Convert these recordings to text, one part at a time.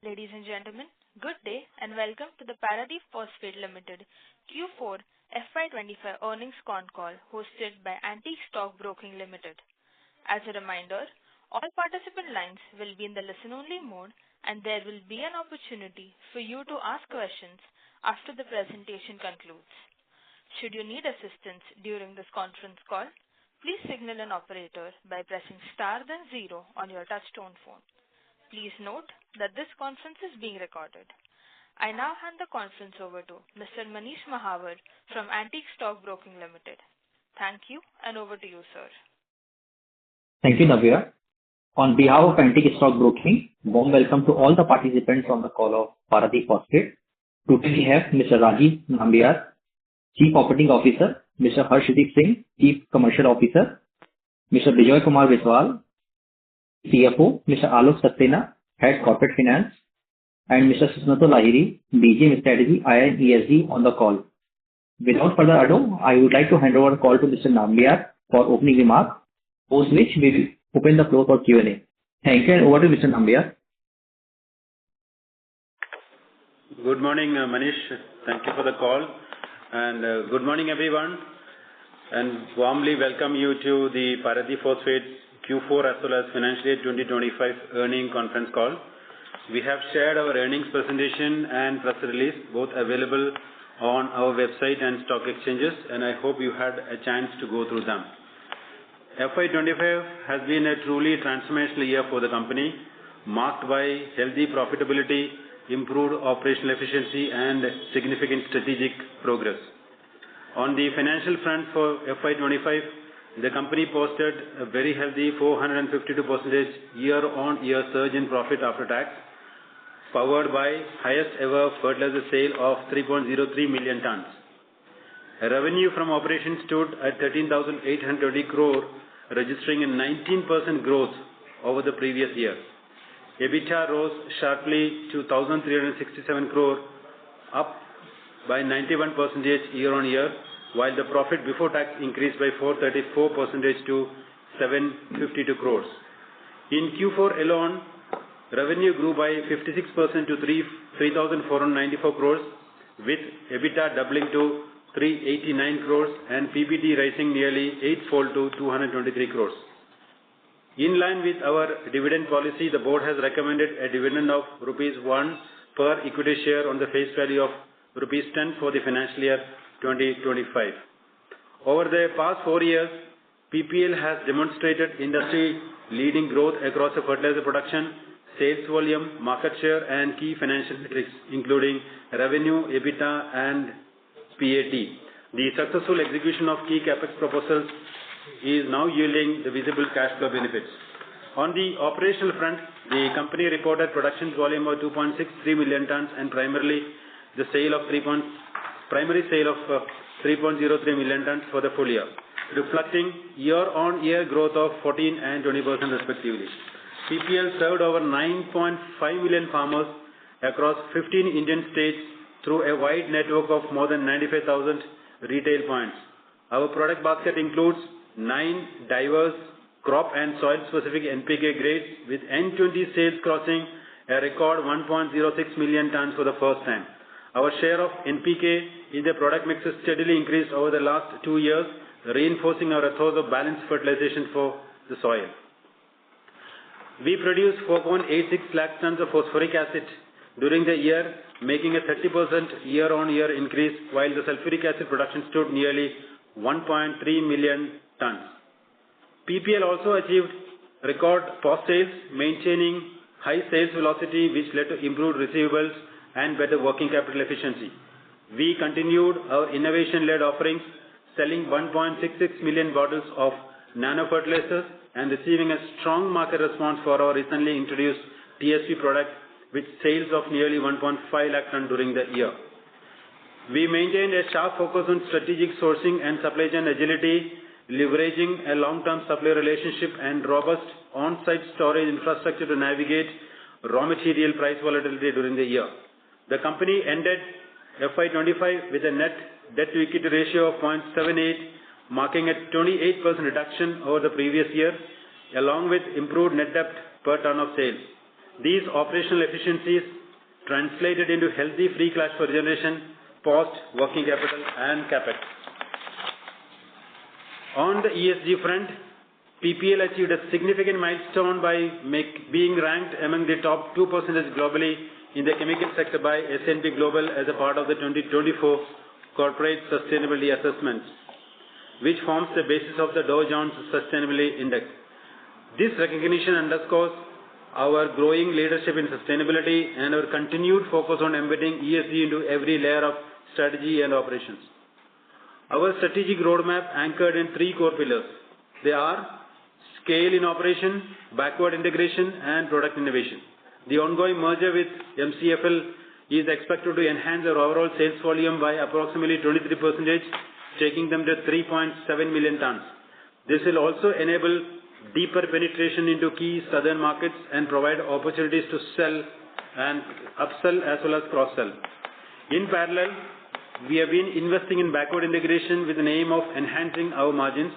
Ladies and gentlemen, good day and welcome to the Paradeep Phosphates Ltd Q4 FY2025 earnings con call hosted by Antique Stock Broking Ltd. As a reminder, all participant lines will be in the listen-only mode and there will be an opportunity for you to ask questions after the presentation concludes. Should you need assistance during this conference call, please signal an operator by pressing star then 0 on your touch-tone phone. Please note that this conference is being recorded. I now hand the conference over to Mr. Manish Mahawar from Antique Stock Broking Ltd. Thank you and over to you, sir. Thank you, Navya. On behalf of Antique Stock Broking, warm welcome to all the participants on the call of Paradeep Phosphates. Today we have Mr. Rajiv Nambiar, Chief Operating Officer, Mr. Harshdeep Singh, Chief Commercial Officer, Mr. Bijoy Kumar Biswal, CFO, Mr. Alok Saxena, Head Corporate Finance, and Mr. Susnato Lahiri, DGM Strategy, IR and ESG on the call. Without further ado, I would like to hand over the call to Mr. Nambiar for opening remarks, post which we will open the floor for Q&A. Thank you and over to Mr. Nambiar. Good morning, Manish. Thank you for the call. And good morning, everyone. And warmly welcome you to the Paradeep Phosphates Q4 as well as Financial Year 2025 earnings conference call. We have shared our earnings presentation and press release, both available on our website and stock exchanges, and I hope you had a chance to go through them. FY25 has been a truly transformational year for the company, marked by healthy profitability, improved operational efficiency, and significant strategic progress. On the financial front for FY25, the company posted a very healthy 452% year-on-year surge in profit after tax, powered by highest ever fertilizer sale of 3.03 million tons. Revenue from operations stood at 13,820 crore, registering a 19% growth over the previous year. EBITDA rose sharply to 1,367 crore, up by 91% year-on-year, while the profit before tax increased by 434% to 752 crores. In Q4 alone, revenue grew by 56% to 3,494 crores, with EBITDA doubling to 389 crores and PBT rising nearly eightfold to 223 crores. In line with our dividend policy, the board has recommended a dividend of rupees 1 per equity share on the face value of rupees 10 for the financial year 2025. Over the past 4 years, PPL has demonstrated industry-leading growth across the fertilizer production, sales volume, market share, and key financial metrics, including revenue, EBITDA, and PAT. The successful execution of key capex proposals is now yielding the visible cash flow benefits. On the operational front, the company reported production volume of 2.63 million tons and primary sale of 3.03 million tons for the full year, reflecting year-on-year growth of 14% and 20% respectively. PPL served over 9.5 million farmers across 15 Indian states through a wide network of more than 95,000 retail points. Our product basket includes 9 diverse crop and soil-specific NPK grades, with N20 sales crossing a record 1.06 million tons for the first time. Our share of NPK in the product mix has steadily increased over the last 2 years, reinforcing our ethos of balanced fertilization for the soil. We produced 4.86 lakh tons of phosphoric acid during the year, making a 30% year-on-year increase, while the sulfuric acid production stood nearly 1.3 million tons. PPL also achieved record post sales, maintaining high sales velocity, which led to improved receivables and better working capital efficiency. We continued our innovation-led offerings, selling 1.66 million bottles of nano fertilizers and receiving a strong market response for our recently introduced TSP product, with sales of nearly 1.5 lakh tons during the year. We maintained a sharp focus on strategic sourcing and supply chain agility, leveraging a long-term supply relationship and robust on-site storage infrastructure to navigate raw material price volatility during the year. The company ended FY25 with a net debt-to-equity ratio of 0.78, marking a 28% reduction over the previous year, along with improved net debt per ton of sales. These operational efficiencies translated into healthy free cash flow generation, post working capital and capex. On the ESG front, PPL achieved a significant milestone by being ranked among the top 2% globally in the chemical sector by S&P Global as a part of the 2024 Corporate Sustainability Assessment, which forms the basis of the Dow Jones Sustainability Index. This recognition underscores our growing leadership in sustainability and our continued focus on embedding ESG into every layer of strategy and operations. Our strategic roadmap anchored in 3 core pillars. They are scale in operation, backward integration, and product innovation. The ongoing merger with MCFL is expected to enhance our overall sales volume by approximately 23%, taking them to 3.7 million tons. This will also enable deeper penetration into key southern markets and provide opportunities to sell and upsell as well as cross-sell. In parallel, we have been investing in backward integration with an aim of enhancing our margins.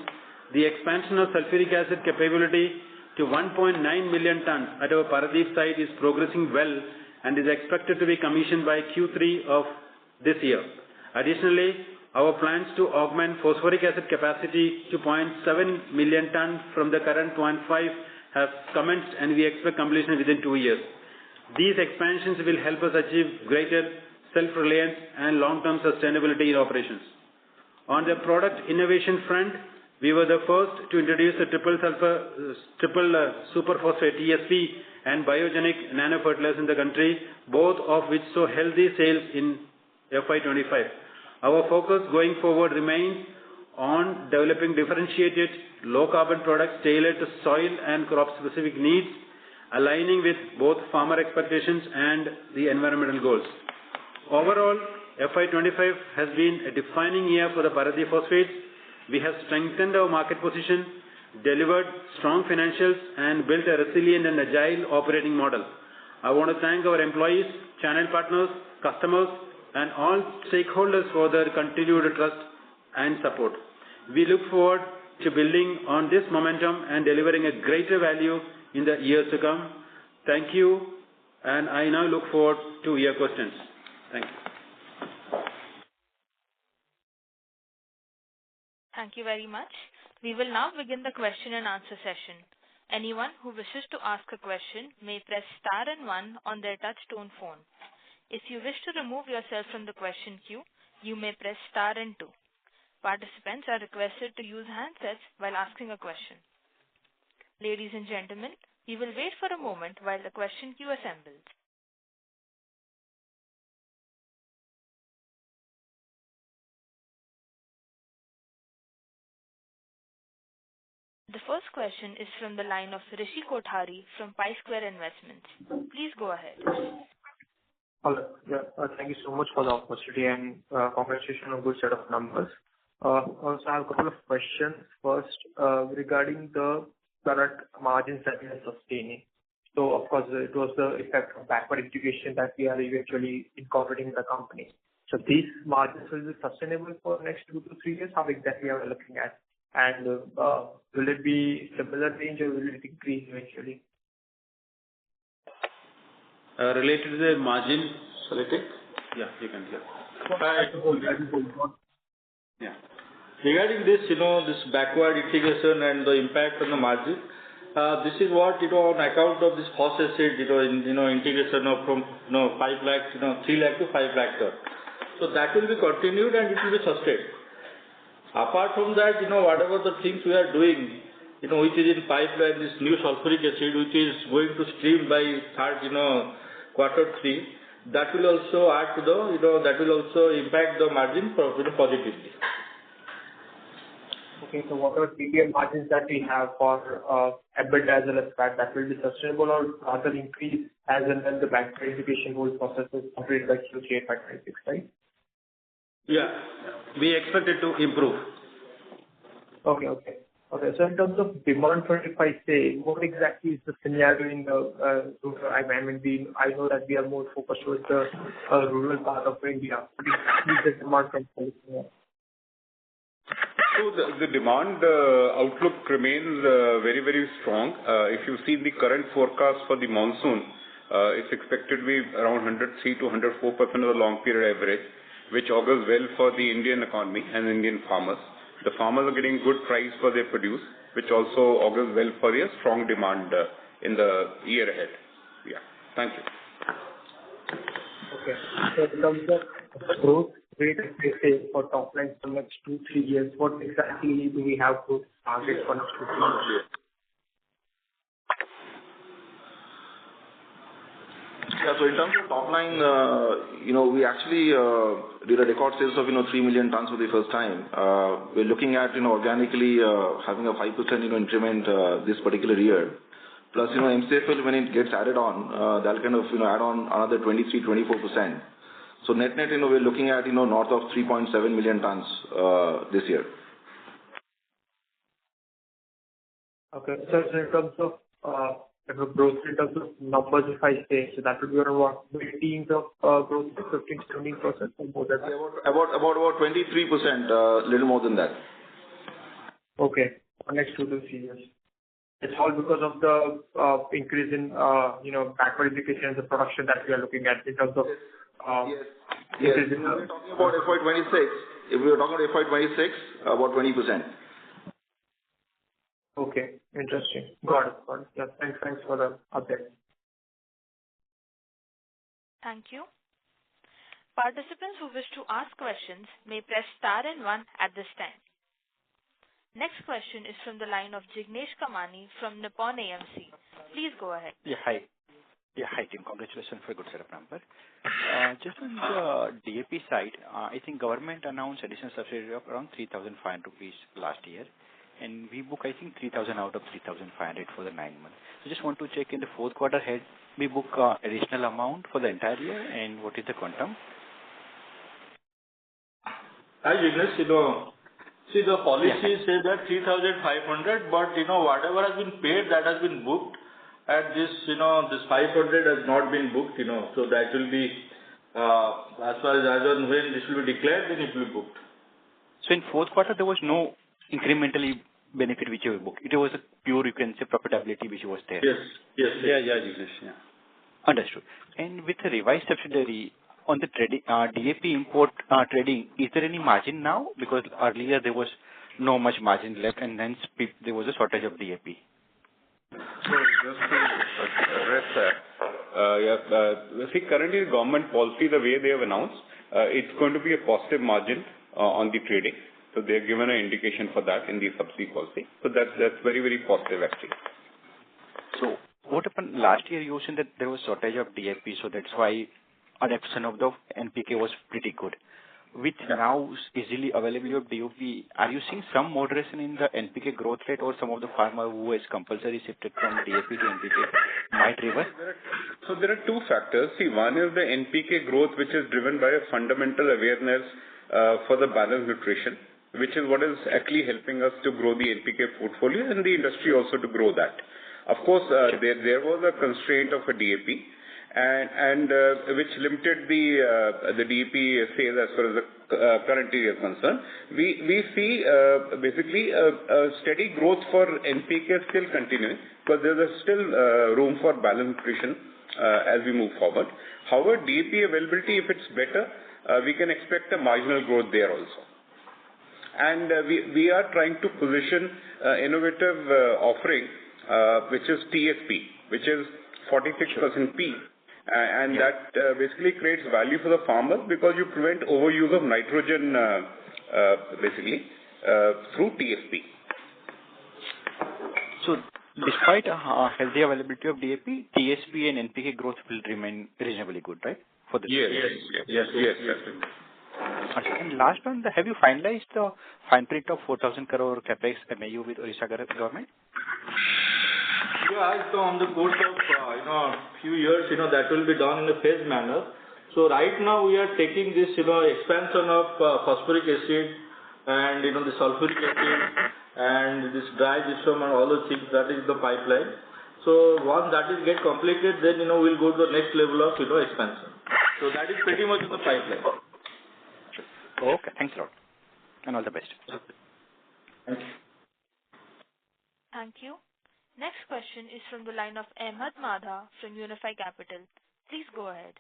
The expansion of sulfuric acid capability to 1.9 million tons at our Paradeep site is progressing well and is expected to be commissioned by Q3 of this year. Additionally, our plans to augment phosphoric acid capacity to 0.7 million tons from the current 0.5 have commenced, and we expect completion within 2 years. These expansions will help us achieve greater self-reliance and long-term sustainability in operations. On the product innovation front, we were the first to introduce the triple superphosphate TSP and biogenic nanofertilizers in the country, both of which saw healthy sales in FY25. Our focus going forward remains on developing differentiated low-carbon products tailored to soil and crop-specific needs, aligning with both farmer expectations and the environmental goals. Overall, FY25 has been a defining year for the Paradeep Phosphates. We have strengthened our market position, delivered strong financials, and built a resilient and agile operating model. I want to thank our employees, channel partners, customers, and all stakeholders for their continued trust and support. We look forward to building on this momentum and delivering a greater value in the years to come. Thank you, and I now look forward to your questions. Thank you. Thank you very much. We will now begin the question and answer session. Anyone who wishes to ask a question may press star and 1 on their touch-tone phone. If you wish to remove yourself from the question queue, you may press star and 2. Participants are requested to use handsets while asking a question. Ladies and gentlemen, we will wait for a moment while the question queue assembles. The first question is from the line of Rishi Kothari from Pi Square Investments. Please go ahead. Hello. Yeah, thank you so much for the opportunity and congratulations on a good set of numbers. Also, I have a couple of questions. First, regarding the current margins that we are sustaining. So, of course, it was the effect of backward integration that we are eventually incorporating in the company. So, these margins will be sustainable for the next 2 to 3 years? How exactly are we looking at? And will it be similar range or will it increase eventually? Related to the margin, shall I take? Yeah, you can. Yeah. Regarding this, this backward integration and the impact on the margin, this is what, on account of this process, integration of from 5 lakh, 3 lakh to 5 lakh ton. So that will be continued and it will be sustained. Apart from that, whatever the things we are doing, which is in pipeline, this new sulfuric acid, which is going to stream by Q3, that will also add to that will also impact the margin positively. Okay, so whatever PPL margins that we have for EBITDA as well as PAT, that will be sustainable or rather increase as and when the backward integration whole process is completed by Q3 FY26, right? Yeah, we expect it to improve. Okay. So in terms of demand for, if I say, what exactly is the scenario in the I know that we are more focused towards the rural part of India. What exactly is the demand from California? So the demand outlook remains very, very strong. If you see the current forecast for the monsoon, It's expected to be around 103 to 104% of the long period average, which augurs well for the Indian economy and Indian farmers. The farmers are getting good price for their produce, which also augurs well for a strong demand in the year ahead. Yeah. Thank you. Okay. So in terms of growth rate, say for top line for next 2-3 years, what exactly do we have to target for next 2-3 years? Yeah, so in terms of top line, we actually did a record sales of 3 million tons for the first time. We're looking at organically having a 5% increment this particular year. Plus MCFL, when it gets added on, that'll kind of add on another 23-24%. So net we're looking at north of 3.7 million tons this year. Okay, so in terms of growth, in terms of numbers, if I say, so that would be around what, 15 of growth, 15-17% or more than that? About 23%, little more than that. Okay, for next 2-3 years. It's all because of the increase in backward integration and the production that we are looking at in terms of Yes. If we're talking about FY26, about 20%. Okay, interesting. Got it. Yeah, thanks for the update. Thank you. Participants who wish to ask questions may press star and 1 at this time. Next question is from the line of Jignesh Kamani from Nippon AMC. Please go ahead. Hi, Tim. Congratulations for a good set of numbers. Just on the DAP side, I think government announced additional subsidy of around 3,500 rupees last year, and we book, I think, 3,000 out of 3,500 for the 9 months. So just want to check in the fourth quarter ahead, we book additional amount for the entire year, and what is the quantum? Hi, Jignesh. See, the policy says that 3,500, but whatever has been paid, that has been booked. And this 500 has not been booked, so that will be, as far as and when this will be declared, then it will be booked. So in fourth quarter, there was no incrementally benefit which you booked. It was a pure, you can say, profitability which was there. Yes. Yeah. Understood. And with the revised subsidiary on the trading, DAP import trading, is there any margin now? Because earlier there was no much margin left, and hence there was a shortage of DAP. So just to address that, see, currently the government policy, the way they have announced, it's going to be a positive margin on the trading. So they have given an indication for that in the subsidy policy. So that's very, very positive actually. So what happened last year? You said that there was shortage of DAP, so that's why adoption of the NPK was pretty good. With now easily availability of DAP, are you seeing some moderation in the NPK growth rate, or some of the farmer who is compulsory shifted from DAP to NPK might reverse? So there are two factors. See, one is the NPK growth, which is driven by a fundamental awareness for the balanced nutrition, which is what is actually helping us to grow the NPK portfolio and the industry also to grow that. Of course, there was a constraint of a DAP, and which limited the DAP sales as far as the current year is concerned. We see basically a steady growth for NPK still continuing, but there is still room for balanced nutrition as we move forward. However, DAP availability, if it's better, we can expect a marginal growth there also. And we are trying to position innovative offering, which is TSP, which is 46% P. And that basically creates value for the farmer because you prevent overuse of nitrogen basically through TSP. So despite a healthy availability of DAP, TSP and NPK growth will remain reasonably good, right? For the Yes. And last one, have you finalized the fine print of 4,000 crore capex MAU with Odisha government? Yeah, so on the course of few years, that will be done in a phased manner. So right now we are taking this expansion of phosphoric acid and the sulfuric acid and this dry gypsum and all those things. That is the pipeline. So once that is get completed, then we'll go to the next level of expansion. So that is pretty much in the pipeline. Okay, thanks a lot, and all the best. Thank you. Thank you. Next question is from the line of Ahmed Madha from Unify Capital. Please go ahead.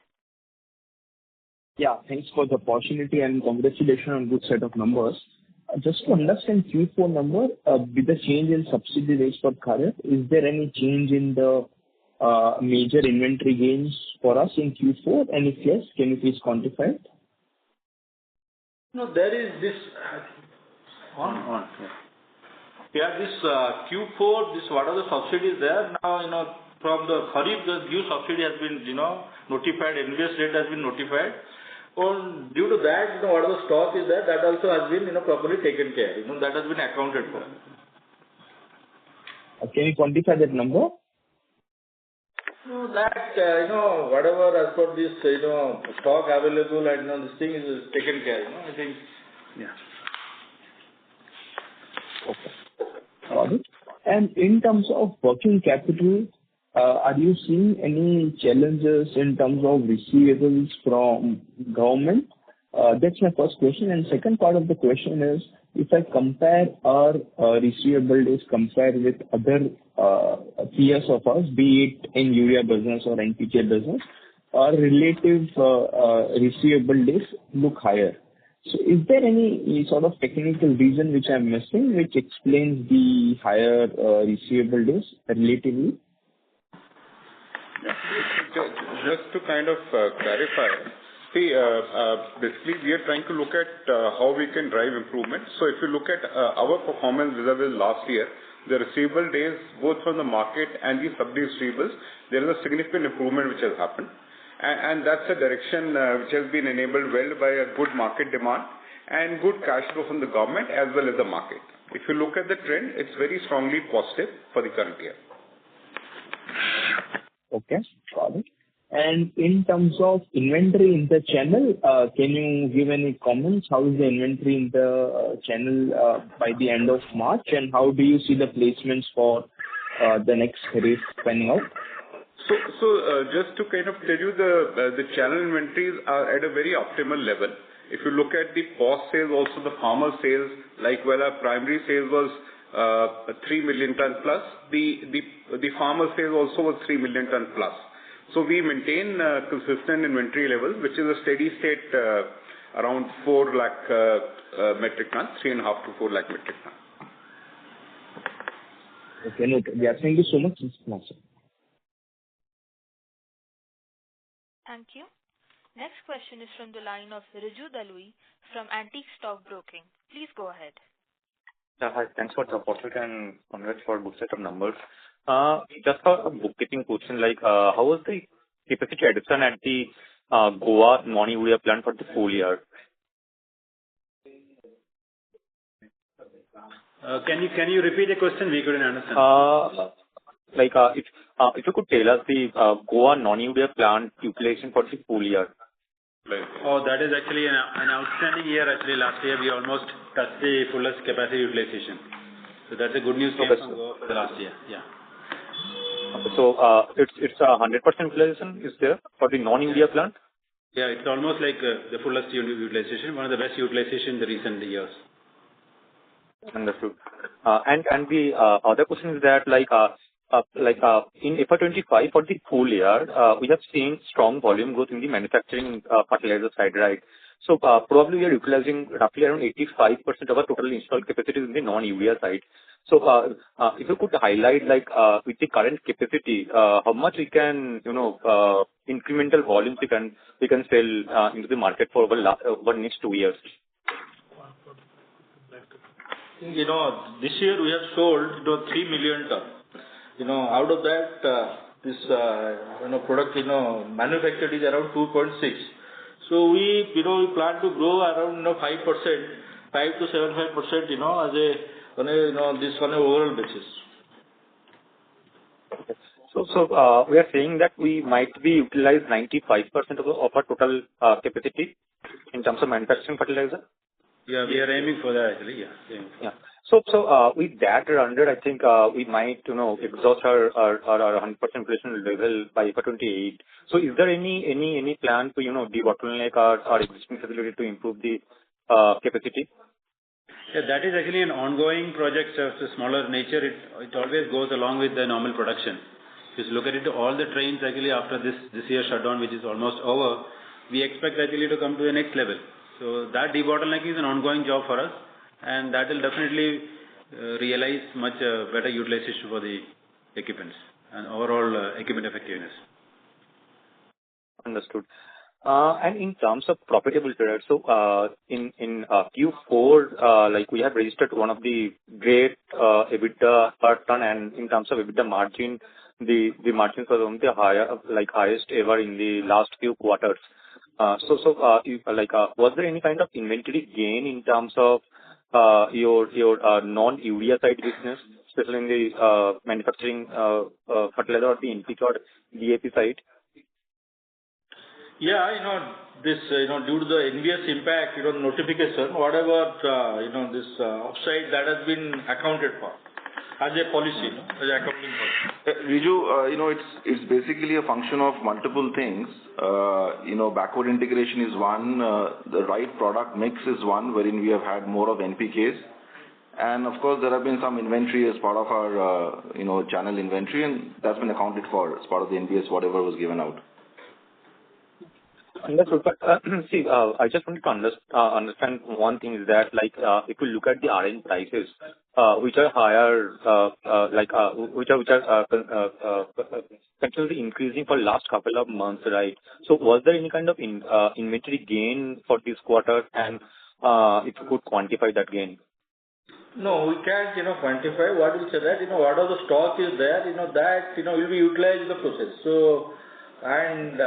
Yeah, thanks for the opportunity and congratulations on good set of numbers. Just to understand Q4 number, with the change in subsidy rates for Kharif, is there any change in the major inventory gains for us in Q4? And if yes, can you please quantify it? No, there is this this Q4, this what are the subsidies there now? From the Kharif, the new subsidy has been notified. NBS rate has been notified. Due to that, what are the stock is there, that also has been properly taken care. That has been accounted for. Can you quantify that number? No, that whatever as per this stock available and this thing is taken care. I think. Yeah. Okay. Got it. And in terms of working capital, are you seeing any challenges in terms of receivables from government? That's my first question. And second part of the question is, if I compare our receivable days compared with other peers of us, be it in urea business or NPK business, our relative receivable days look higher. So is there any sort of technical reason which I'm missing, which explains the higher receivable days relatively? Just to kind of clarify, see, basically we are trying to look at how we can drive improvement. So if you look at our performance vis-a-vis last year, the receivable days, both from the market and the subsidy receivables, there is a significant improvement which has happened. And that's a direction which has been enabled well by a good market demand and good cash flow from the government as well as the market. If you look at the trend, it's very strongly positive for the current year. Okay, got it. And in terms of inventory in the channel, can you give any comments? How is the inventory in the channel by the end of March, and how do you see the placements for the next Kharif panning out? So just to kind of tell you, the channel inventories are at a very optimal level. If you look at the post sales, also the farmer sales, like while our primary sales was 3 million ton plus, the farmer sales also was 3 million ton plus. So we maintain consistent inventory levels, which is a steady state around 4 lakh metric ton, 3.5 to 4 lakh metric ton. Okay, no, yeah, thank you so much. Thank you. Next question is from the line of Riju Dalui from Antique Stock Broking. Please go ahead. Hi, thanks for the opportunity and congrats for a good set of numbers. Just a bookkeeping question, like how was the capacity addition at the Goa non-urea plant for the full year? Can you repeat the question? We couldn't understand. If you could tell us the Goa non-urea plant utilization for the full year. Oh, that is actually an outstanding year. Actually, last year we almost touched the fullest capacity utilization. So that's a good news for the last year. Yeah. Okay, so it's 100% utilization is there for the non-urea plant? Yeah, it's almost like the fullest utilization, one of the best utilization in the recent years. Understood. And the other question is that in FY25 for the full year, we have seen strong volume growth in the manufacturing fertilizer side, right? So probably we are utilizing roughly around 85% of our total installed capacity in the non-urea side. So if you could highlight with the current capacity, how much we can, incremental volumes we can sell into the market for over next 2 years. This year we have sold 3 million ton. Out of that, this product manufactured is around 2.6. So we plan to grow around 5%, 5 to 7.5%. On an overall basis. Okay. So we are saying that we might be utilized 95% of our total capacity in terms of manufacturing fertilizer. Yeah, we are aiming for that actually. Yeah. So with that run rate, I think we might exhaust our 100% utilization level by FY28. So is there any plan to debottleneck our existing facility to improve the capacity? Yeah, that is actually an ongoing project of a smaller nature. It always goes along with the normal production. If you look at it, all the trains actually after this year's shutdown, which is almost over, we expect actually to come to the next level. So that debottlenecking is an ongoing job for us, and that will definitely realize much better utilization for the equipments and overall equipment effectiveness. Understood. And in terms of profitability, right, so in Q4, like we have registered one of the great EBITDA per ton, and in terms of EBITDA margin, the margins were on the highest ever in the last few quarters. Was there any kind of inventory gain in terms of your non-urea side business, especially in the manufacturing fertilizer or the NPK or DAP side? Yeah, this, due to the NBS impact, notification, whatever, this upside that has been accounted for as a policy, as an accounting policy. Riju, it's basically a function of multiple things. Backward integration is one, the right product mix is one, wherein we have had more of NPKs. And of course, there have been some inventory as part of our, channel inventory, and that's been accounted for as part of the NBS, whatever was given out. Understood. But see, I just wanted to understand one thing is that, if you look at the RN prices, which are higher, which are continually increasing for last couple of months, right? So was there any kind of inventory gain for this quarter, and if you could quantify that gain? No, we can't, quantify. What we say that, whatever the stock is there, that, will be utilized in the process. So, and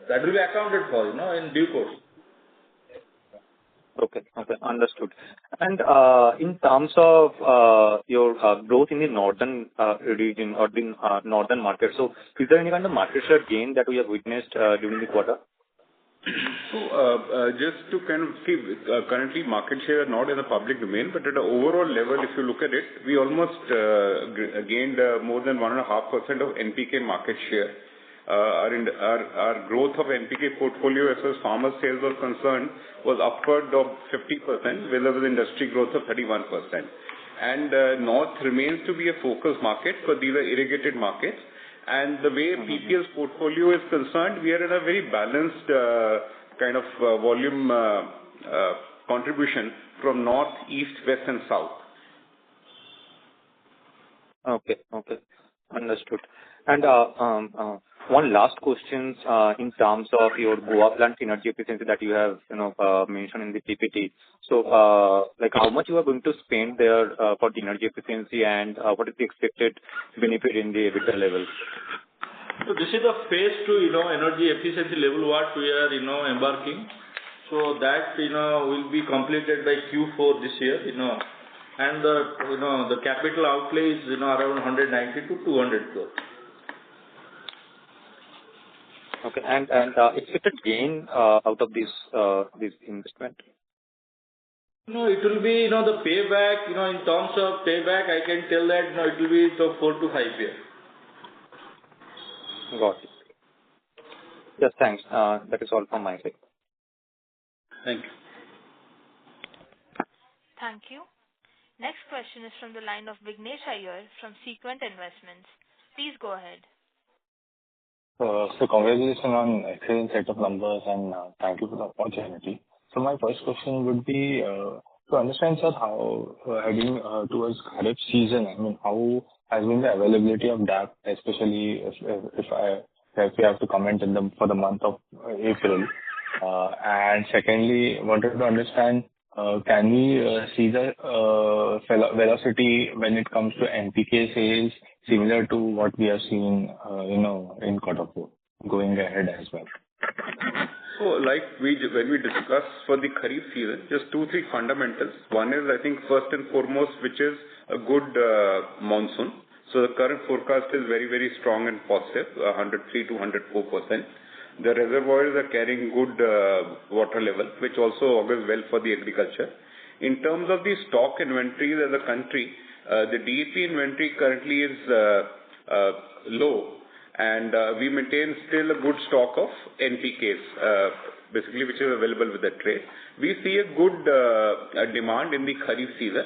that will be accounted for, in due course. Okay, understood. And in terms of your growth in the northern region or the northern market, so is there any kind of market share gain that we have witnessed during the quarter? So, just to kind of see, currently market share not in the public domain, but at an overall level, if you look at it, we almost gained more than 1.5% of NPK market share. Our growth of NPK portfolio as far as farmer sales was concerned was upward of 50%, whereas the industry growth of 31%. And North remains to be a focus market, because these are irrigated markets. And the way PPL's portfolio is concerned, we are in a very balanced kind of volume contribution from north, east, west, and south. Okay, understood. And one last question in terms of your Goa plant energy efficiency that you have mentioned in the PPT. So, how much you are going to spend there for the energy efficiency, and what is the expected benefit in the EBITDA level? So this is the phase 2, energy efficiency level what we are, embarking. So that, will be completed by Q4 this year, and the capital outlay is, around 190 to 200 crores. Okay, and expected gain out of this investment? No, it will be, the payback, in terms of payback, I can tell that, it will be 4 to 5 years. Got it. Yes, thanks. That is all from my side. Thank you. Thank you. Next question is from the line of Vignesh Iyer from Sequent Investments. Please go ahead. So congratulations on excellent set of numbers, and thank you for the opportunity. So my first question would be to understand, sir, how heading towards Kharif season, I mean, how has been the availability of DAP, especially if we have to comment for the month of April. And secondly, wanted to understand, can we see the velocity when it comes to NPK sales similar to what we have seen, in quarter 4, going ahead as well? So, when we discuss for the Kharif season, just 2-3 fundamentals. One is, I think, first and foremost, which is a good monsoon. So the current forecast is very, very strong and positive, 103 to 104%. The reservoirs are carrying good water level, which also augurs well for the agriculture. In terms of the stock inventories as a country, the DAP inventory currently is low, and we maintain still a good stock of NPKs basically, which is available with the trade. We see a good demand in the Kharif season,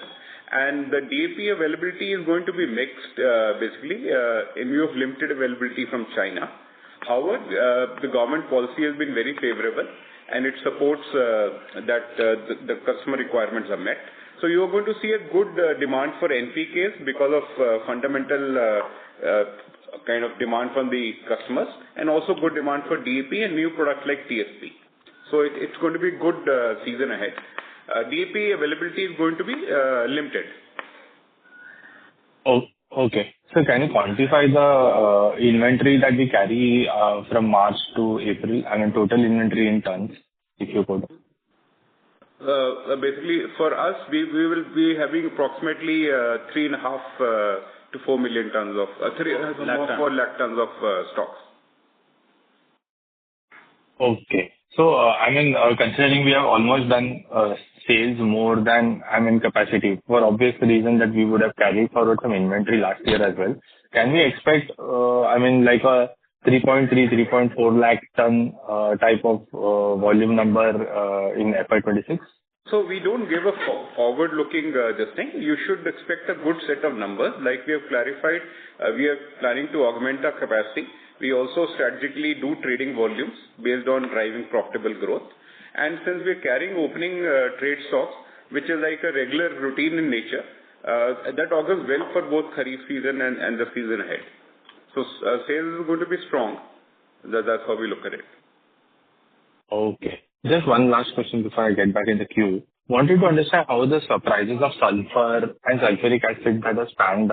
and the DAP availability is going to be mixed, basically, in view of limited availability from China. However, the government policy has been very favorable, and it supports that the customer requirements are met. So you are going to see a good demand for NPKs because of fundamental kind of demand from the customers, and also good demand for DAP and new products like TSP. So it's going to be a good season ahead. DAP availability is going to be limited. Oh, okay. So can you quantify the inventory that we carry from March to April, I mean total inventory in tons, if you could? Basically, for us, we will be having approximately 3.5 to 4 million tons of 4 lakh tons of stocks. Okay. So I mean, considering we have almost done sales more than capacity, for obvious reason that we would have carried forward some inventory last year as well. Can we expect like a 3.4 lakh ton type of volume number in FY26? So we don't give a forward-looking this thing. You should expect a good set of numbers. Like we have clarified, we are planning to augment our capacity. We also strategically do trading volumes based on driving profitable growth. And since we are carrying opening trade stocks, which is like a regular routine in nature, that augurs well for both Kharif season and the season ahead. So sales is going to be strong. That's how we look at it. Okay. Just one last question before I get back in the queue. Wanted to understand how the prices of sulfur and sulfuric acid that has panned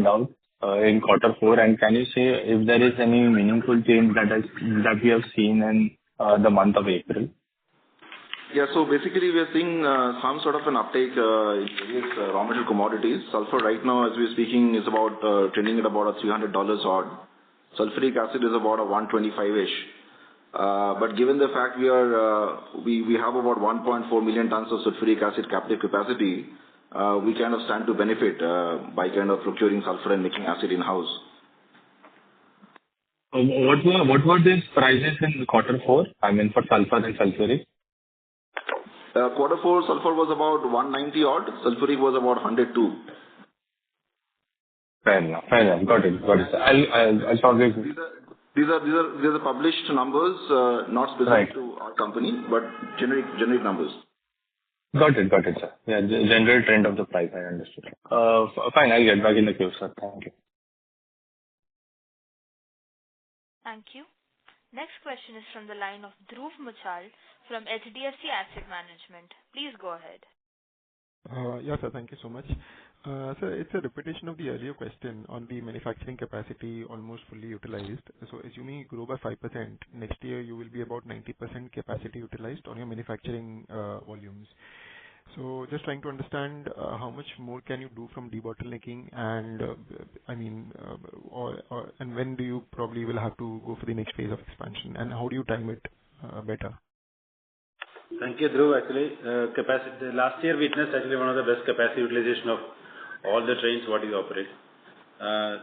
out in Q4, and can you say if there is any meaningful change that we have seen in the month of April? Yeah, so basically we are seeing some sort of an uptake in various raw material commodities. Sulfur right now, as we're speaking, is about trending at about $300 odd. Sulfuric acid is about a 125-ish. But given the fact we have about 1.4 million tons of sulfuric acid captive capacity, we kind of stand to benefit by kind of procuring sulfur and making acid in-house. What were these prices in Q4? I mean for sulfur and sulfuric? Q4 sulfur was about 190 odd, sulfuric was about 102. Fair enough. Got it. I'll probably... These are published numbers, not specific to our company, but generic numbers. Got it, sir. Yeah, general trend of the price, I understood. Fine, I'll get back in the queue, sir. Thank you. Thank you. Next question is from the line of Dhruv Muchal from HDFC Asset Management. Please go ahead. Yes, sir. Thank you so much. Sir, it's a repetition of the earlier question on the manufacturing capacity almost fully utilized. So assuming you grow by 5%, next year you will be about 90% capacity utilized on your manufacturing volumes. So just trying to understand how much more can you do from debottlenecking, and and when do you probably will have to go for the next phase of expansion, and how do you time it better? Thank you, Dhruv. Actually, capacity last year witnessed actually one of the best capacity utilization of all the trains what is operate.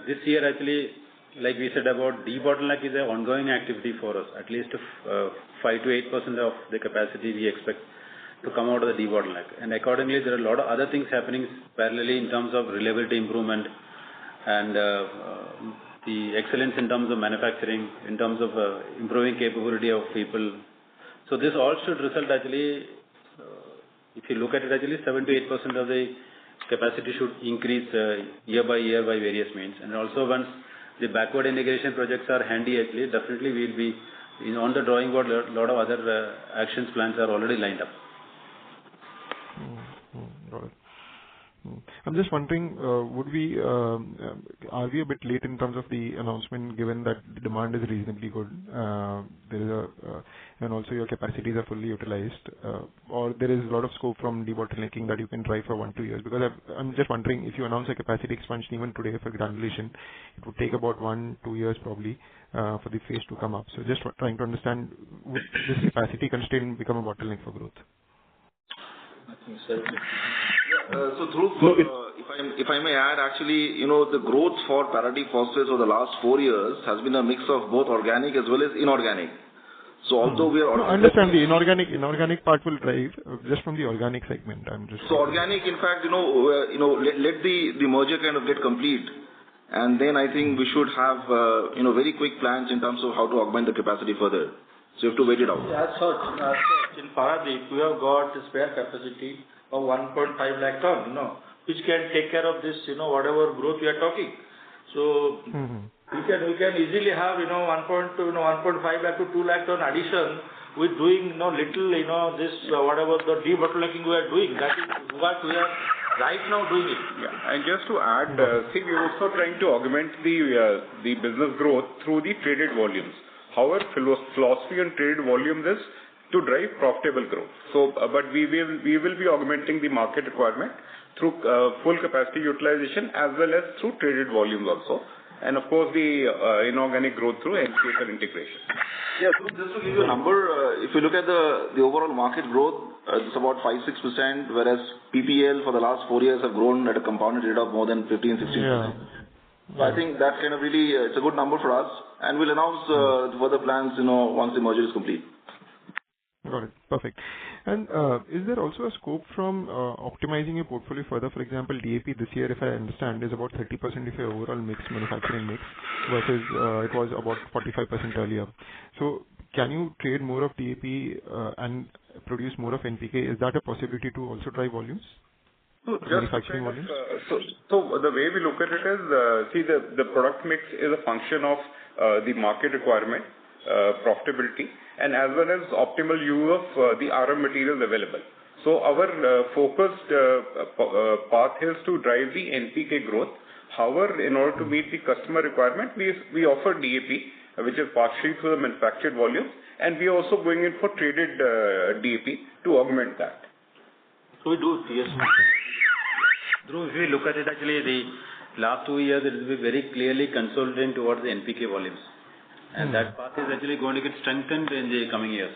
This year actually, like we said about debottleneck is an ongoing activity for us. At least 5 to 8% of the capacity we expect to come out of the debottleneck. And accordingly, there are a lot of other things happening parallelly in terms of reliability improvement and the excellence in terms of manufacturing, in terms of improving capability of people. So this all should result actually, if you look at it actually, 7 to 8% of the capacity should increase year by various means. And also once the backward integration projects are handy actually, definitely we will be on the drawing board. A lot of other actions plans are already lined up. Got it. I'm just wondering, are we a bit late in terms of the announcement, given that the demand is reasonably good, and also your capacities are fully utilized, or there is a lot of scope from debottlenecking that you can drive for 1-2 years? Because I'm just wondering, if you announce a capacity expansion even today for granulation, it would take about 1-2 years probably for the phase to come up. So just trying to understand, would this capacity constraint become a bottleneck for growth? So Dhruv, if I may add, actually, the growth for Paradeep Phosphates over the last 4 years has been a mix of both organic as well as inorganic. So although we are... No, I understand the inorganic part will drive just from the organic segment. So organic, in fact, let the merger kind of get complete. And then I think we should have, very quick plans in terms of how to augment the capacity further. So you have to wait it out. As such, in Paradeep, we have got a spare capacity of 1.5 lakh ton, which can take care of this, whatever growth we are talking. So we can easily have, 1.5 lakh to 2 lakh ton addition with doing, little, this, whatever the debottlenecking we are doing. That is what we are right now doing it. Yeah, and just to add, we're also trying to augment the business growth through the traded volumes. Our philosophy on traded volumes is to drive profitable growth. So, but we will be augmenting the market requirement through full capacity utilization as well as through traded volumes also. And of course, the inorganic growth through NPK integration. Yeah, so just to give you a number, if you look at the overall market growth, it's about 5-6%, whereas PPL for the last 4 years have grown at a compounded rate of more than 15-16%. Yeah. So I think that kind of really, it's a good number for us, and we'll announce further plans, once the merger is complete. Got it. Perfect. And is there also a scope from optimizing your portfolio further? For example, DAP this year, if I understand, is about 30% of your overall manufacturing mix versus it was about 45% earlier. So can you trade more of DAP and produce more of NPK? Is that a possibility to also drive volumes? Manufacturing volumes? So the way we look at it is, the product mix is a function of the market requirement, profitability, and as well as optimal use of the RM materials available. So our focused path is to drive the NPK growth. However, in order to meet the customer requirement, we offer DAP, which is partially through the manufactured volume, and we are also going in for traded DAP to augment that. So we do, yes. Dhruv, if we look at it, actually, the last 2 years, it will be very clearly consolidating towards the NPK volumes. And that path is actually going to get strengthened in the coming years.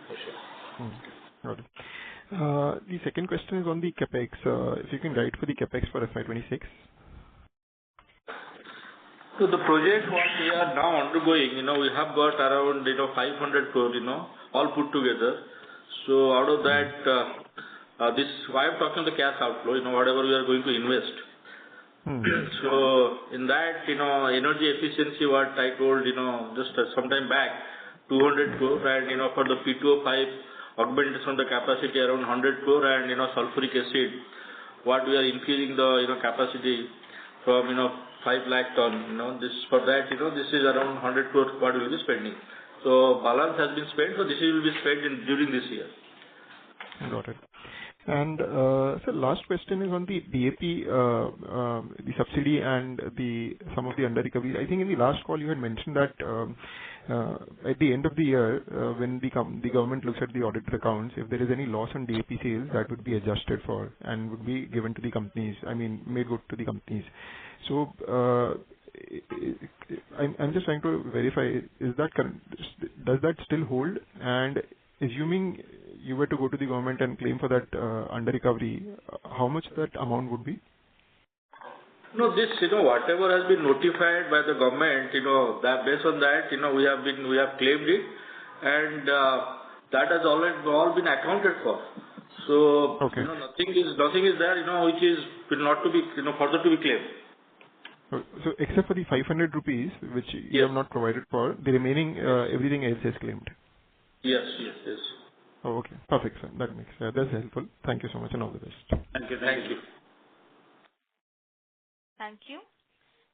For sure. Got it. The second question is on the capex. If you can guide for the capex for FY26. So the project what we are now undergoing, we have got around 500 crore, all put together. So out of that, this why I'm talking the cash outflow, whatever we are going to invest. So in that, energy efficiency, what I told, just some time back, 200 crore, and for the P2O5 augmentation of the capacity around 100 crore, and sulfuric acid, what we are increasing the capacity from 5 lakh ton. This for that, this is around 100 crore what we will be spending. So balance has been spent, so this will be spent during this year. Got it. And so last question is on the DAP, the subsidy and some of the under recoveries. I think in the last call you had mentioned that at the end of the year, when the government looks at the audited accounts, if there is any loss on DAP sales, that would be adjusted for and would be given to the companies. I mean, made good to the companies. So I'm just trying to verify: does that still hold? And assuming you were to go to the government and claim for that under recovery, how much that amount would be? No, this, whatever has been notified by the government, that based on that, we have claimed it, and that has all been accounted for. So, okay. Nothing is there, which is not to be, further to be claimed. So, except for the 500 rupees, which you have not provided for, the remaining, everything else is claimed. Yes. Oh, okay. Perfect, sir. That makes sense. That's helpful. Thank you so much and all the best. Thank you. Thank you.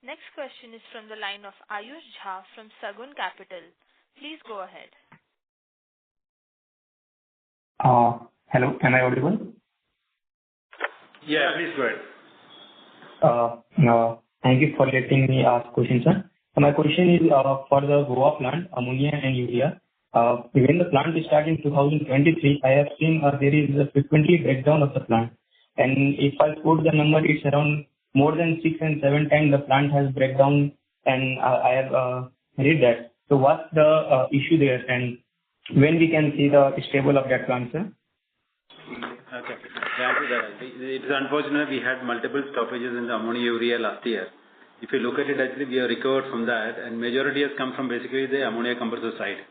Next question is from the line of Ayush Jha from Sagun Capital. Please go ahead. Hello, am I audible? Yeah, please go ahead. Thank you for letting me ask questions, sir. So my question is for the Goa plant, ammonia and urea. When the plant is starting in 2023, I have seen there is a frequently breakdown of the plant. And if I put the number, it's around more than 6 and 7 times the plant has breakdown, and I have read that. So what's the issue there, and when we can see the stable of that plant, sir? Okay. It is unfortunate we had multiple stoppages in the ammonia urea last year. If you look at it, actually we have recovered from that, and majority has come from basically the ammonia compressor side.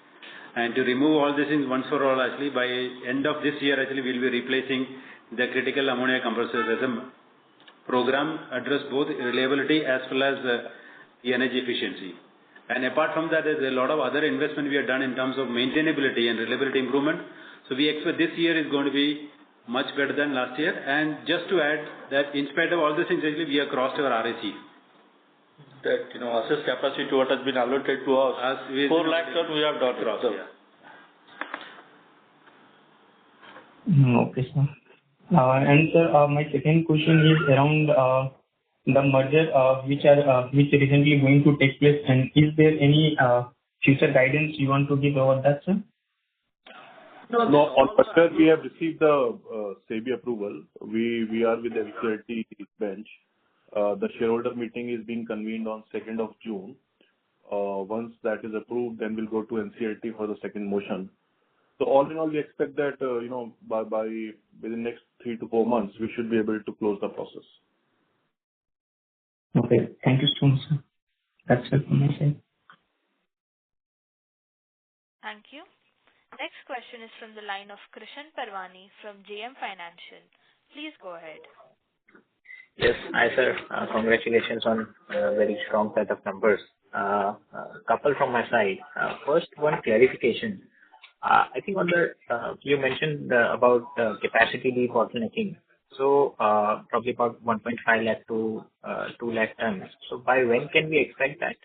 And to remove all these things once for all, actually, by end of this year, actually, we'll be replacing the critical ammonia compressors as a program address both reliability as well as the energy efficiency. And apart from that, there's a lot of other investment we have done in terms of maintainability and reliability improvement. So we expect this year is going to be much better than last year. And just to add that in spite of all these things, actually, we have crossed our RAC. That, assess capacity what has been allocated to us. 4 lakh ton we have done crossed. Okay, sir. And sir, my second question is around the merger which recently going to take place, and is there any future guidance you want to give about that, sir? No, on merger we have received the SEBI approval. We are with the NCLT bench. The shareholder meeting is being convened on 2nd of June. Once that is approved, then we'll go to NCLT for the second motion. So all in all, we expect that by within next 3 to 4 months, we should be able to close the process. Okay, thank you so much, sir. That's it from my side. Thank you. Next question is from the line of Krishan Parwani from JM Financial. Please go ahead. Yes, hi sir. Congratulations on a very strong set of numbers. Couple from my side. First, one clarification. I think on the you mentioned about capacity debottlenecking. So probably about 1.5 lakh to 2 lakh tons. So by when can we expect that?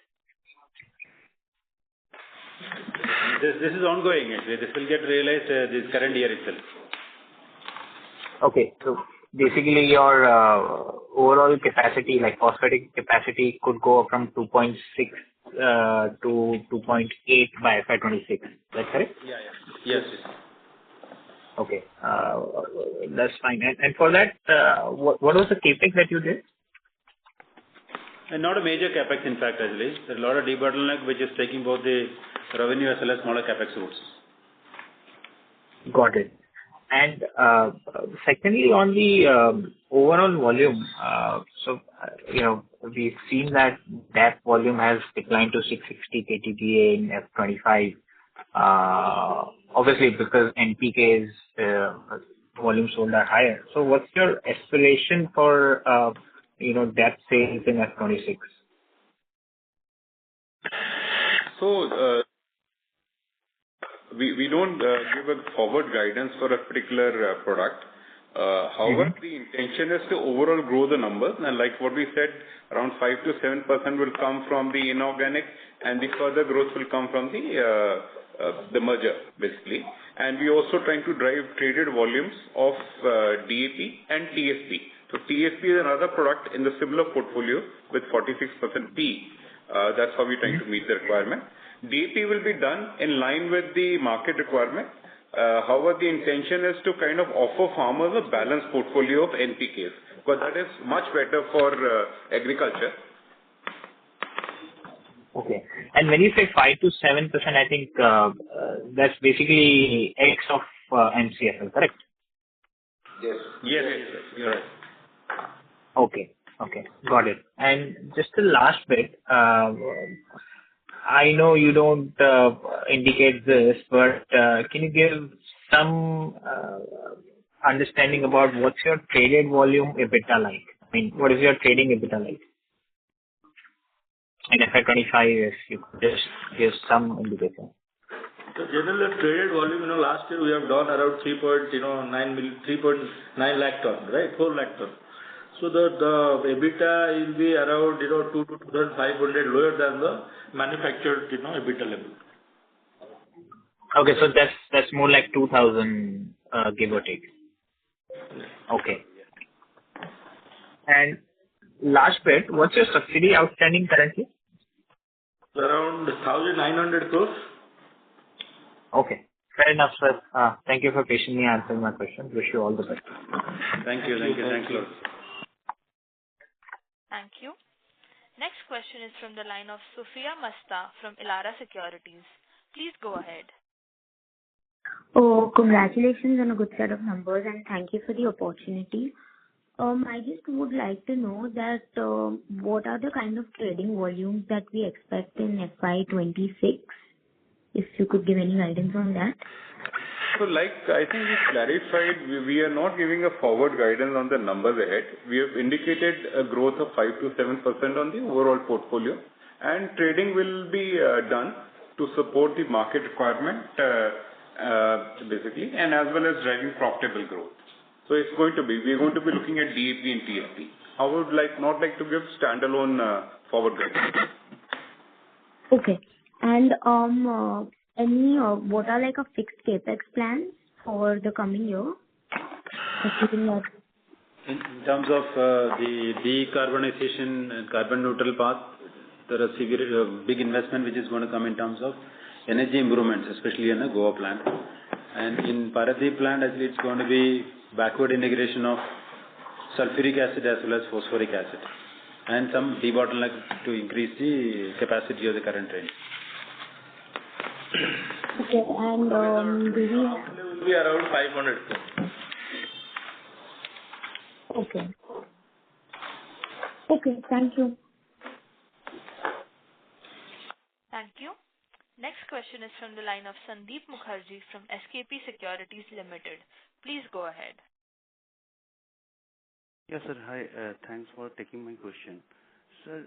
This is ongoing actually. This will get realized this current year itself. Okay, so basically your overall capacity, like phosphatic capacity, could go up from 2.6 to 2.8 by FY26. That's correct? Yeah. Yes. Okay, that's fine. And for that, what was the capex that you did? And not a major capex, in fact, actually. There's a lot of debottleneck which is taking both the revenue as well as smaller capex routes. Got it. And secondly, on the overall volume, we've seen that volume has declined to 660 KTPA in F25. Obviously, because NPK's volume sold are higher. So, what's your aspiration for DAP sales in F26? So, we don't give a forward guidance for a particular product. However, the intention is to overall grow the numbers, and like what we said, around 5 to 7% will come from the inorganic, and the further growth will come from the merger, basically. And we also trying to drive traded volumes of DAP and TSP. So TSP is another product in the similar portfolio with 46% P. That's how we're trying to meet the requirement. DAP will be done in line with the market requirement. However, the intention is to kind of offer farmers a balanced portfolio of NPKs, because that is much better for agriculture. Okay. And when you say 5 to 7%, I think that's basically X of MCFL, correct? Yes. You're right. Okay. Got it. And just the last bit, I know you don't indicate this, but can you give some understanding about what's your traded volume EBITDA like? I mean, what is your trading EBITDA like? And FY25, if you could just give some indication. So generally, traded volume, last year we have done around 3.9 lakh ton, right? 4 lakh ton. So the EBITDA will be around 2 to 2,500 lower than the manufactured EBITDA level. Okay, so that's more like 2,000 give or take. Okay. And last bit, what's your subsidy outstanding currently? Around 1,900 crores. Okay. Fair enough, sir. Thank you for patiently answering my questions. Wish you all the best. Thank you. Thank you. Next question is from the line of Sufia Masta from Elara Securities. Please go ahead. Oh, congratulations on a good set of numbers and thank you for the opportunity. I just would like to know that what are the kind of trading volumes that we expect in FY26? if you could give any guidance on that. So like I think we clarified, we are not giving a forward guidance on the numbers ahead. We have indicated a growth of 5 to 7% on the overall portfolio, and trading will be done to support the market requirement basically, and as well as driving profitable growth. So it's going to be, we're going to be looking at DAP and TSP. I would not like to give standalone forward guidance. Okay. And what are like a fixed capex plans for the coming year? In terms of the decarbonization and carbon neutral path, there are big investment which is going to come in terms of energy improvements, especially in the Goa plant. And in Paradeep plant, actually it's going to be backward integration of sulfuric acid as well as phosphoric acid, and some debottleneck to increase the capacity of the current train. Okay, and will be around 500. Okay. Okay, thank you. Thank you. Next question is from the line of Sandeep Mukherjee from SKP Securities Limited. Please go ahead. Yes, sir. Hi. Thanks for taking my question. Sir,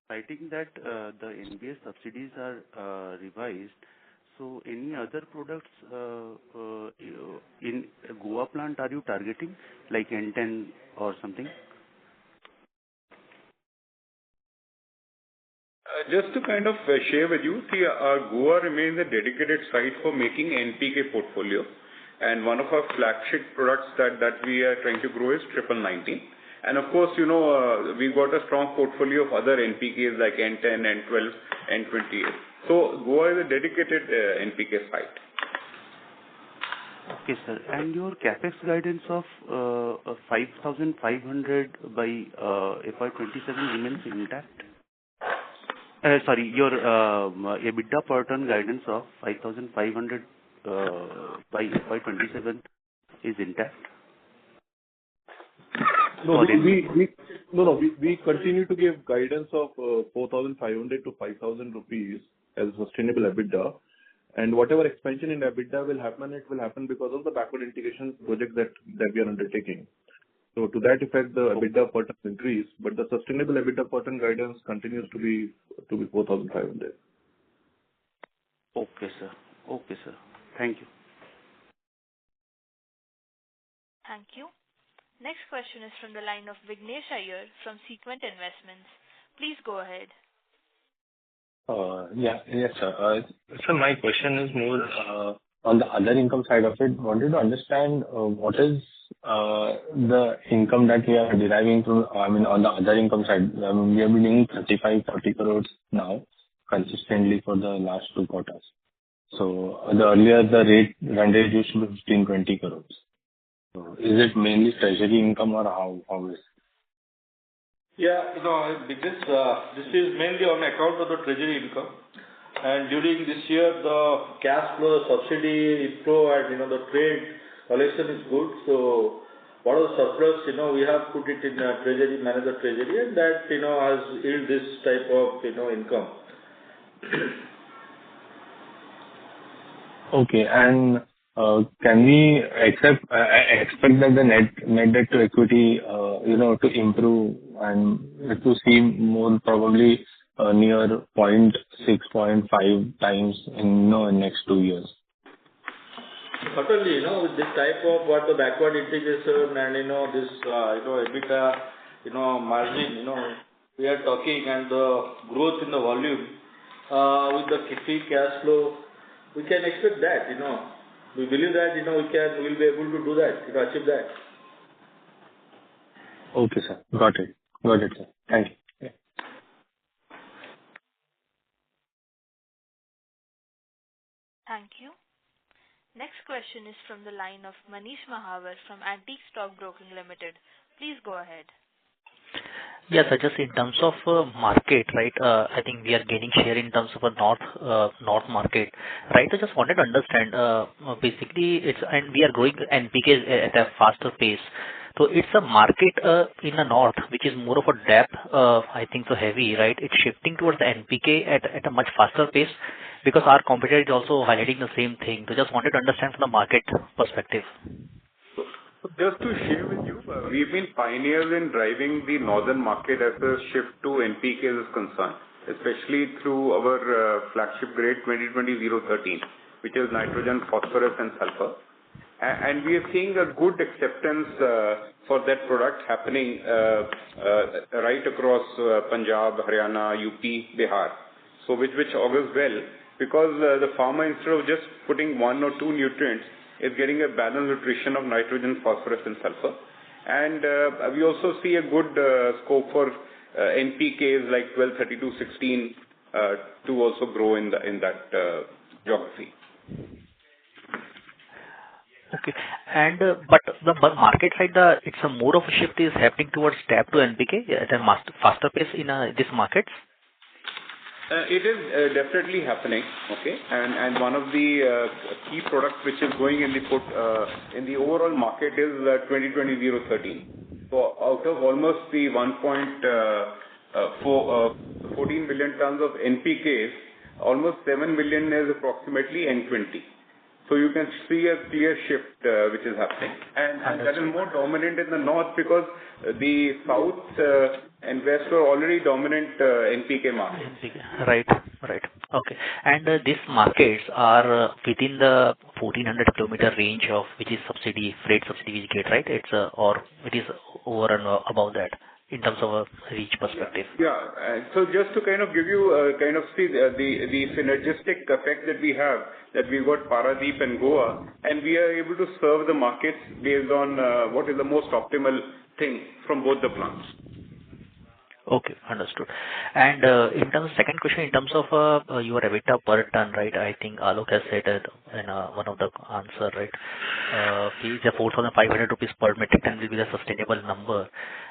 citing that the NBS subsidies are revised, so any other products in Goa plant are you targeting, like N10 or something? Just to kind of share with you, see, our Goa remains a dedicated site for making NPK portfolio, and one of our flagship products that we are trying to grow is 1919. And of course, we've got a strong portfolio of other NPKs like N10, N12, N28. So Goa is a dedicated NPK site. Okay, sir. And your capex guidance of 5,500 by FY27 remains intact? Sorry, your EBITDA per ton guidance of 5,500 by FY27 is intact? We continue to give guidance of 4,500 to 5,000 rupees as a sustainable EBITDA, and whatever expansion in EBITDA will happen, it will happen because of the backward integration project that we are undertaking. So to that effect, the EBITDA per ton increase, but the sustainable EBITDA per ton guidance continues to be 4,500. Okay, sir. Okay, sir. Thank you. Thank you. Next question is from the line of Vignesh Iyer from Sequent Investments. Please go ahead. Yes, sir. So my question is more on the other income side of it. Wanted to understand what is the income that we are deriving from, on the other income side. We have been doing 35-40 crores now consistently for the last 2 quarters. So earlier the run rate used to be 15-20 crores. So is it mainly treasury income or how is it? Yeah, because this is mainly on account of the treasury income. And during this year, the cash flow, subsidy inflow, and the trade collection is good. So what is surplus, we have put it in treasury, manage the treasury, and that has yield this type of income. Okay, and can we expect that the net debt to equity, to improve and to see more probably near 0.6, 0.5 times in next 2 years? Certainly, with this type of what the backward integration and this EBITDA, margin, we are talking, and the growth in the volume with the free cash flow, we can expect that. We believe that we'll be able to do that, achieve that. Okay, sir. Got it, sir. Thank you. Yeah. Thank you. Next question is from the line of Manish Mahawar from Antique Stock Broking Limited. Please go ahead. Yes, just in terms of market, right? I think we are gaining share in terms of a north market, right? I just wanted to understand, basically, and we are growing NPK at a faster pace. So it's a market in the north, which is more of a depth, I think so heavy, right? It's shifting towards the NPK at a much faster pace because our competitor is also highlighting the same thing. So just wanted to understand from the market perspective. Just to share with you, we've been pioneers in driving the northern market as a shift to NPKs is concerned, especially through our flagship grade 2020-013, which is nitrogen, phosphorus and sulfur. And we are seeing a good acceptance for that product happening right across Punjab, Haryana, UP, Bihar. So which augurs well because the farmer, instead of just putting one or two nutrients, is getting a balanced nutrition of nitrogen, phosphorus and sulfur. And we also see a good scope for NPKs like 12, 32, 16 to also grow in that geography. Okay. And but the market side, it's a more of a shift is happening towards DAP to NPK at a faster pace in these markets? It is definitely happening, okay, and one of the key products which is going in the overall market is 2020-013. So out of almost the 14 million tons of NPKs, almost 7 million is approximately N20. So you can see a clear shift which is happening, and that is more dominant in the north because the south and west are already dominant NPK markets. Right. Okay. And these markets are within the 1400 kilometer range of which is freight subsidy which get, right? It's or it is over and above that in terms of a reach perspective. Yeah. So just to kind of give you see the synergistic effect that we have, that we've got Paradeep and Goa, and we are able to serve the markets based on what is the most optimal thing from both the plants. Okay, understood. And in terms of second question, in terms of your EBITDA per ton, right? I think Alok has said it in one of the answer, right? Is 4,500 rupees per metric ton will be the sustainable number.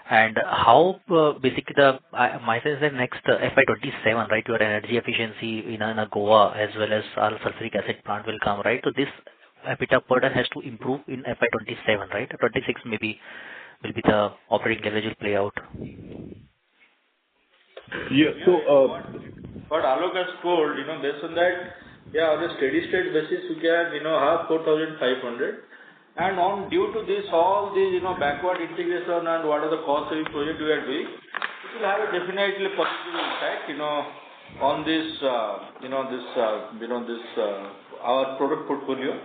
And how basically my sense is that next FY27, right? Your energy efficiency in Goa as well as our sulfuric acid plant will come, right? So this EBITDA per ton has to improve in FY27, right? 26 maybe will be the operating leverage will play out. Yes. So, what Alok has told, based on that, on a steady state basis, we can, have 4,500. And due to this, all these, backward integration and what are the cost saving project we are doing, it will have a definitely positive impact, on this, our product portfolio.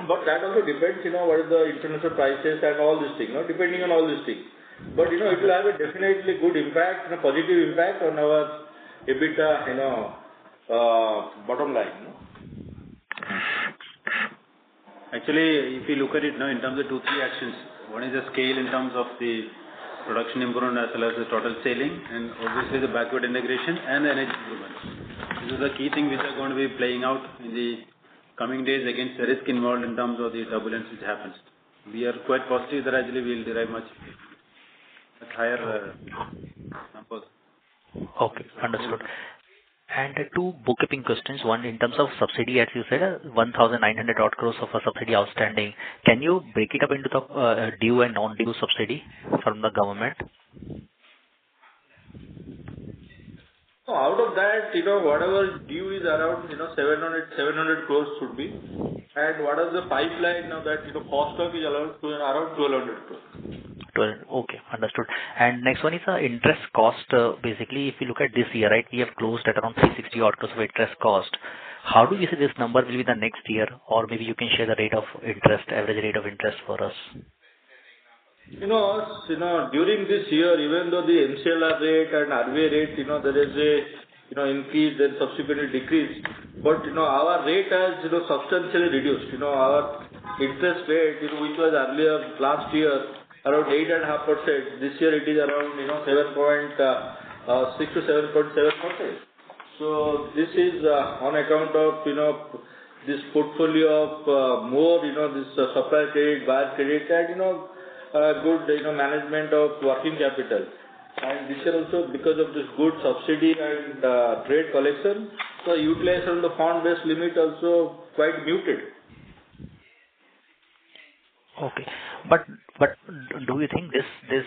But that also depends, what is the international prices and all these things, depending on all these things. But, it will have a definitely good impact, positive impact on our EBITDA, bottom line. Actually, if you look at it now in terms of 2-3 actions, one is the scale in terms of the production improvement as well as the total selling, and obviously the backward integration and the energy improvement. This is the key thing which are going to be playing out in the coming days against the risk involved in terms of the turbulence which happens. We are quite positive that actually we will derive much higher numbers. Okay, understood. And two bookkeeping questions. One, in terms of subsidy, as you said, 1,900 odd crores of a subsidy outstanding. Can you break it up into the due and non-due subsidy from the government? So out of that, whatever due is around, 700 crores should be. And what is the pipeline now that, cost of is around 1,200 crores. Okay, understood. And next one is interest cost. Basically, if you look at this year, right, we have closed at around 360 odd crores of interest cost. How do you see this number will be the next year? Or maybe you can share the rate of interest, average rate of interest for us. During this year, even though the MCLR rate and RBI rate, there is a, increase and subsequently decrease. But, our rate has, substantially reduced. Our interest rate, which was earlier last year, around 8.5%. This year it is around 7.6 to 7.7%. So this is on account of this portfolio of more this supply credit, buyer credit, and good management of working capital. And this year also, because of this good subsidy and trade collection, so utilization of the fund-based limit also quite muted. Okay. But do you think this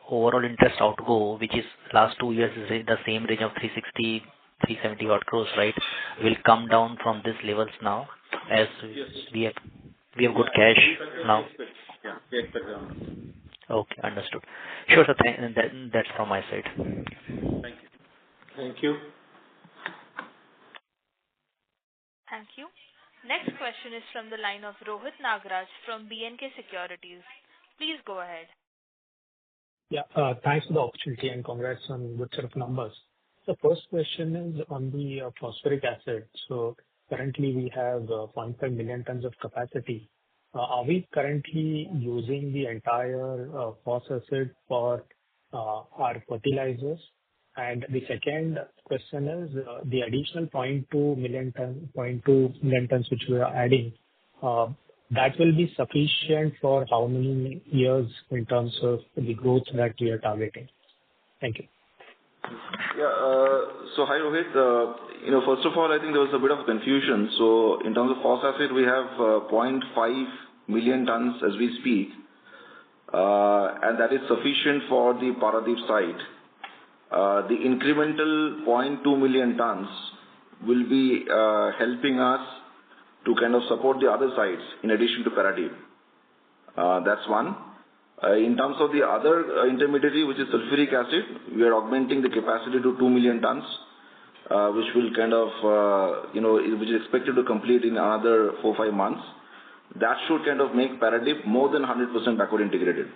overall interest outgo, which is last 2 years is in the same range of 360, 370 odd crores, right, will come down from these levels now as we have good cash now? Yeah, we expect that. Okay, understood. Sure, sir. That's from my side. Thank you. Thank you. Thank you. Next question is from the line of Rohit Nagraj from BNK Securities. Please go ahead. Yeah, thanks for the opportunity and congrats on good set of numbers. The first question is on the phosphoric acid. So currently we have 0.5 million tons of capacity. Are we currently using the entire phos acid for our fertilizers? And the second question is the additional 0.2 million tons which we are adding, that will be sufficient for how many years in terms of the growth that we are targeting? Thank you. Yeah. So hi Rohit. First of all, I think there was a bit of confusion. So in terms of phos acid, we have 0.5 million tons as we speak, and that is sufficient for the Paradeep site. The incremental 0.2 million tons will be helping us to kind of support the other sites in addition to Paradeep. That's one. In terms of the other intermediary, which is sulfuric acid, we are augmenting the capacity to 2 million tons, which will kind of, which is expected to complete in another 4-5 months. That should kind of make Paradeep more than 100% backward integrated.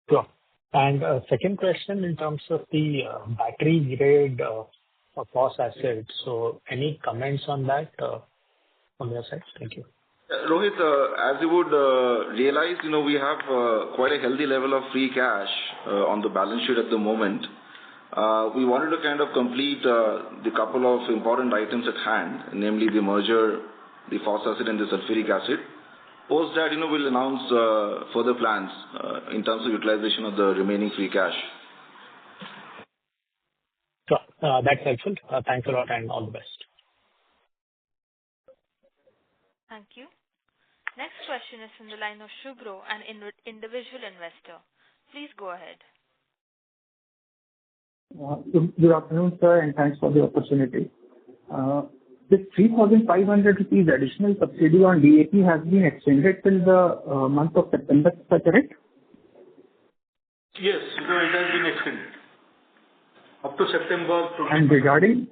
Sure. And second question in terms of the battery grade phos acid. So any comments on that from your side? Thank you. Rohit, as you would realize, we have quite a healthy level of free cash on the balance sheet at the moment. We wanted to kind of complete the couple of important items at hand, namely the merger, the phos acid and the sulfuric acid. Post that, we'll announce further plans in terms of utilization of the remaining free cash. Sure. That's helpful. Thanks a lot and all the best. Thank you. Next question is from the line of Shubhro, an individual investor. Please go ahead. Good afternoon, sir, and thanks for the opportunity. This 3,500 rupees additional subsidy on DAP has been extended till the month of September, is that correct? Yes, it has been extended up to September. And regarding?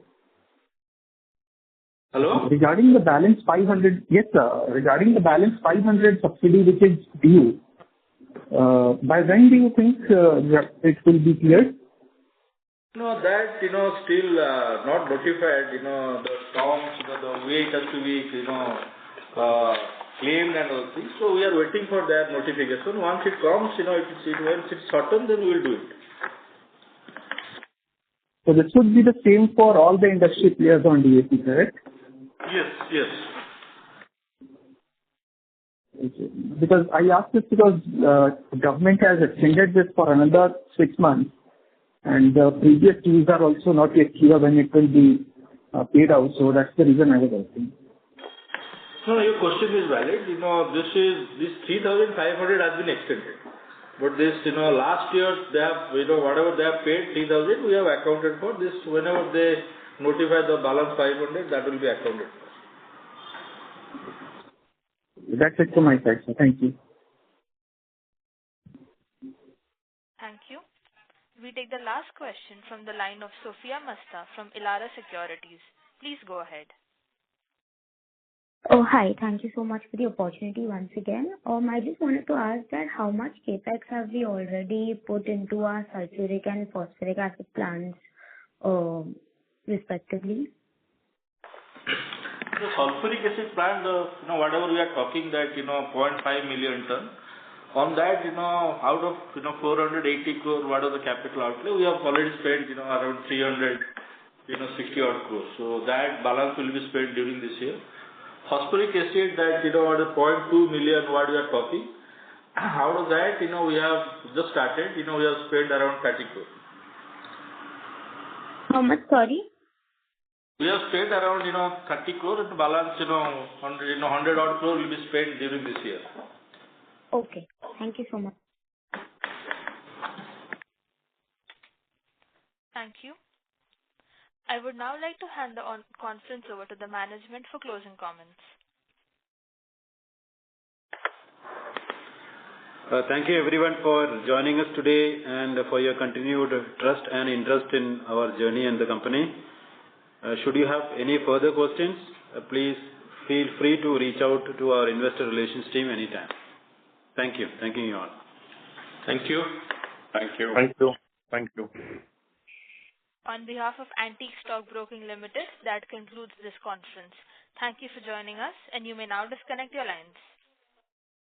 Hello? Regarding the balance 500, yes, sir. Regarding the balance 500 subsidy which is due, by when do you think it will be cleared? No, that, still not notified, the terms, the way it has to be, claimed and all things. So we are waiting for that notification. Once it comes, once it's certain, then we will do it. So this would be the same for all the industry players on DAP, correct? Yes. Okay. Because I asked this because the government has extended this for another 6 months. And the previous dues are also not yet clear when it will be paid out. So that's the reason I was asking. No, your question is valid. This 3,500 has been extended. But this, last year they have, whatever they have paid 3,000, we have accounted for this. Whenever they notify the balance 500, that will be accounted for. That's it from my side, sir. Thank you. Thank you. We take the last question from the line of Sophia Masta from Elara Securities. Please go ahead. Oh, hi. Thank you so much for the opportunity once again. I just wanted to ask that how much capex have we already put into our sulfuric and phosphoric acid plants, respectively? The sulfuric acid plant, whatever we are talking that, 0.5 million ton. On that, out of 480 crore, what are the capital outlay? We have already spent, around 360 odd crores. So that balance will be spent during this year. phosphoric acid that, the 0.2 million what we are talking, out of that, we have just started, we have spent around 30 crore. How much, sorry? We have spent around, 30 crore and the balance, 100 odd crore will be spent during this year. Okay. Thank you so much. Thank you. I would now like to hand the conference over to the management for closing comments. Thank you everyone for joining us today and for your continued trust and interest in our journey and the company. Should you have any further questions, please feel free to reach out to our investor relations team anytime. Thank you. Thanking you all. Thank you. Thank you. Thank you. Thank you. On behalf of Antique Stock Broking Limited, that concludes this conference. Thank you for joining us, and you may now disconnect your lines.